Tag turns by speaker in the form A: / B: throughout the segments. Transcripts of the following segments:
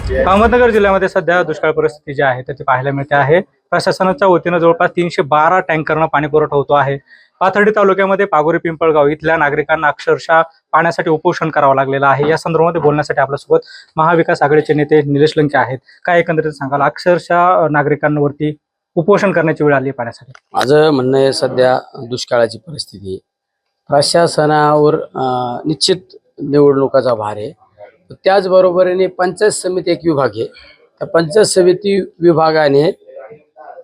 A: अहमदनगर जिल्ह्यामध्ये सध्या दुष्काळ परिस्थिती जी आहे ती पाहायला मिळते आहे। प्रशासनाच्या वतीनं जवळपास 312 टँकरनं पाणी पुरवठा होतो आहे। पाथर्डी तालुक्यामध्ये पागोरी पिंपळगाव इथल्या नागरिकांना अक्षरशः पाण्यासाठी उपोषण करावं लागलेलं आहे। या संदर्भामध्ये बोलण्यासाठी आपल्यासोबत महाविकास आघाडीचे नेते निलेश लंके आहेत। काय एकंदरीत सांगाल, अक्षरशः नागरिकांवरती उपोषण करण्याची वेळ आली पाण्यासाठी?
B: माझं म्हणणं आहे, सध्या दुष्काळाची परिस्थिती आहे, प्रशासनावर निश्चित निवडणुकाचा भार आहे। त्याचबरोबरीने पंचायत समिती एक विभाग आहे, त्या पंचायत समिती विभागाने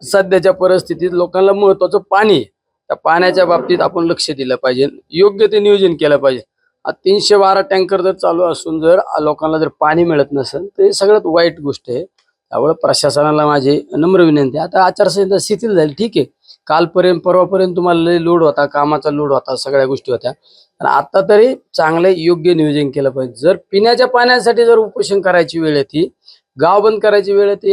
B: सध्याच्या परिस्थितीत लोकांना महत्त्वाचं पाणी, त्या पाण्याच्या बाबतीत आपण लक्ष दिलं पाहिजे, योग्य ते नियोजन केलं पाहिजे। 312 टँकर जर चालू असून जर लोकांना जर पाणी मिळत नसेल तर हे सगळ्यात वाईट गोष्ट आहे। त्यामुळे प्रशासनाला माझी नम्र विनंती आहे, आता आचारसंहिता शिथिल झाली, ठीक आहे, कालपर्यंत परवापर्यंत तुम्हाला लय लोड होता, कामाचा लोड होता, सगळ्या गोष्टी होत्या, आणि आता तरी चांगले योग्य नियोजन केलं पाहिजे। जर पिण्याच्या पाण्यासाठी जर उपोषण करायची वेळ येते, गाव बंद करायची वेळ येते,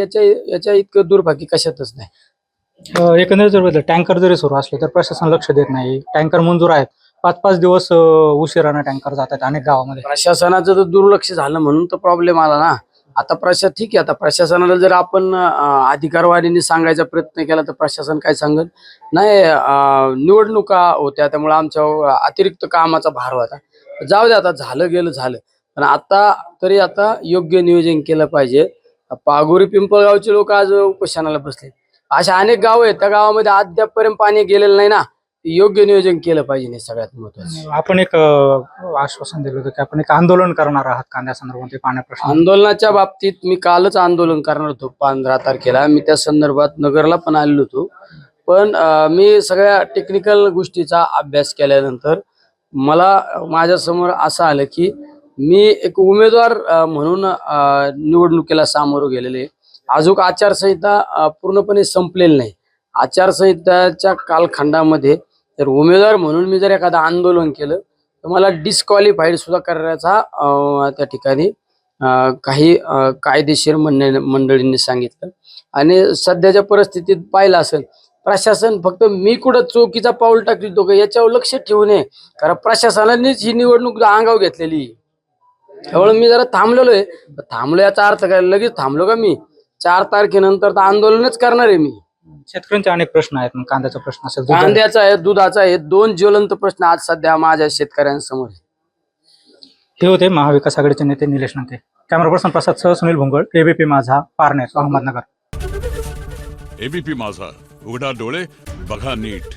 B: याच्या इतकं दुर्भाग्य कशातच नाही।
A: एकंदरीत जर टँकर जरी सुरू असले तर प्रशासन लक्ष देत नाही। टँकर मंजूर आहेत, 5-5 दिवस उशिरानं टँकर जातात अनेक गावामध्ये।
B: प्रशासनाचं जर दुर्लक्ष झालं म्हणून तर प्रॉब्लेम आला ना। आता ठीक आहे, आता प्रशासनाला जर आपण अधिकारवाणीने सांगायचा प्रयत्न केला तर प्रशासन काय सांगत नाही, निवडणुका होत्या त्यामुळे आमच्या अतिरिक्त कामाचा भार होता, जाऊ दे, आता झालं गेलं झालं, पण आता योग्य नियोजन केलं पाहिजे। पागोरी पिंपळगावचे लोक आज उपोषणाला बसले, अशा अनेक गाव आहेत, त्या गावामध्ये अद्यापपर्यंत पाणी गेलेलं नाही ना, योग्य नियोजन केलं पाहिजे, हे सगळ्यात महत्वाचं।
A: आपण एक आश्वासन दिलं होतं की आपण एक आंदोलन करणार आहात कांद्या संदर्भात, पाण्या प्रश्न
B: आंदोलनाच्या बाबतीत मी कालच आंदोलन करणार होतो 15 तारखेला, मी त्या संदर्भात नगरला पण आलेलो होतो, पण मी सगळ्या टेक्निकल गोष्टीचा अभ्यास केल्यानंतर मला माझ्या समोर असं आलं की मी एक उमेदवार म्हणून निवडणुकीला सामोरं गेलेले, अजून आचारसंहिता पूर्णपणे संपलेली नाही। आचारसंहिताच्या कालखंडामध्ये जर उमेदवार म्हणून मी जर एखादं आंदोलन केलं तर मला डिस्क्वालिफाईड सुद्धा करण्याचा त्या ठिकाणी काही कायदेशीर मंडळींनी सांगितलं। आणि सध्याच्या परिस्थितीत पाहिलं असेल, प्रशासन फक्त मी कुठं चौकीचा पाऊल टाकतो का याच्यावर लक्ष ठेवू नये, कारण प्रशासनानेच ही निवडणूक अंगावर घेतलेली। त्यामुळे मी जरा थांबलो याचा अर्थ काय लगेच थांबलो का? मी 4 तारखेनंतर तर आंदोलनच करणार आहे मी।
A: शेतकऱ्यांचे अनेक प्रश्न आहेत, कांद्याचा प्रश्न असेल,
B: कांद्याचा आहे, दुधाचा आहे, 2 ज्वलंत प्रश्न आज सध्या माझ्या शेतकऱ्यांसमोर आहे।
A: हे होते महाविकास आघाडीचे नेते निलेश लंके। कॅमेरा पर्सन प्रसाद सह सुनील भोंगळ, एबीपी माझा, पारनेर, अहमदनगर।
C: एबीपी माझा, उघडा डोळे बघा नीट।